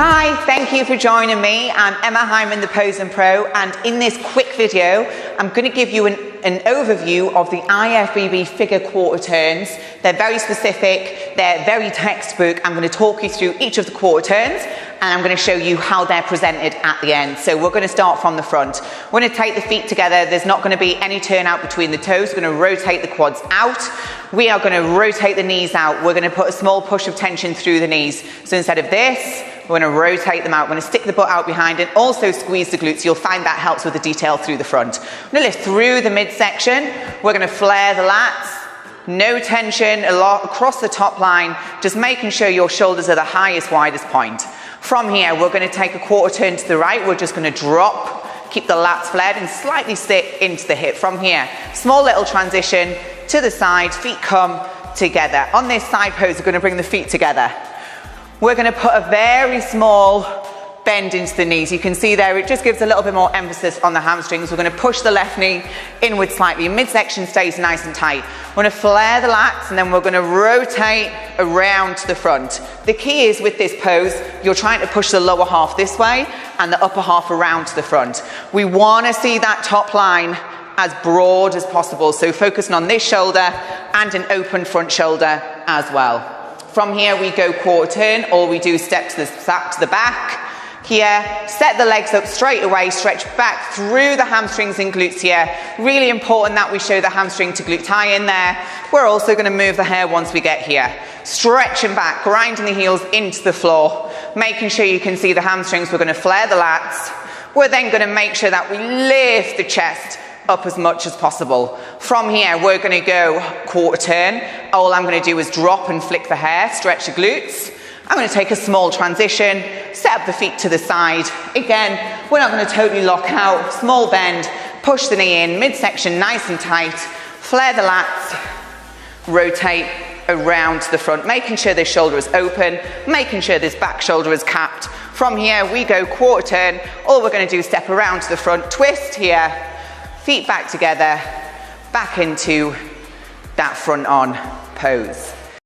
Hi, thank you for joining me. I'm Emma Hyman, the Posing Pro, and in this quick video, I'm going to give you an overview of the IFBB figure quarter turns. They're very specific, they're very textbook. I'm going to talk you through each of the quarter turns, and I'm going to show you how they're presented at the end. So we're going to start from the front. We're going to take the feet together. There's not going to be any turn out between the toes. We're going to rotate the quads out. We are going to rotate the knees out. We're going to put a small push of tension through the knees. So instead of this, we're going to rotate them out. We're going to stick the butt out behind and also squeeze the glutes. You'll find that helps with the detail through the front. We're going to lift through the midsection. We're going to flare the lats. No tension across the top line. Just making sure your shoulders are the highest, widest point. From here, we're going to take a quarter turn to the right. We're just going to drop, keep the lats flared and slightly sit into the hip. From here, small little transition to the side, feet come together. On this side pose, we're going to bring the feet together. We're going to put a very small bend into the knees. You can see there, it just gives a little bit more emphasis on the hamstrings. We're going to push the left knee inward slightly. Your midsection stays nice and tight. We're going to flare the lats and then we're going to rotate around to the front. The key is with this pose, you're trying to push the lower half this way and the upper half around to the front. We want to see that top line as broad as possible. So focusing on this shoulder and an open front shoulder as well. From here we go quarter turn, or we do step to the back. Here, set the legs up straight away, stretch back through the hamstrings and glutes here. Really important that we show the hamstring to glute tie in there. We're also going to move the hair once we get here. Stretching back, grinding the heels into the floor, making sure you can see the hamstrings. We're going to flare the lats. We're then going to make sure that we lift the chest up as much as possible. From here, we're going to go quarter turn. All I'm going to do is drop and flick the hair, stretch the glutes. I'm going to take a small transition, set up the feet to the side. Again, we're not going to totally lock out. Small bend, push the knee in, midsection nice and tight, flare the lats, rotate around to the front, making sure this shoulder is open, making sure this back shoulder is capped. From here, we go quarter turn. All we're going to do is step around to the front, twist here, feet back together, back into that front on pose.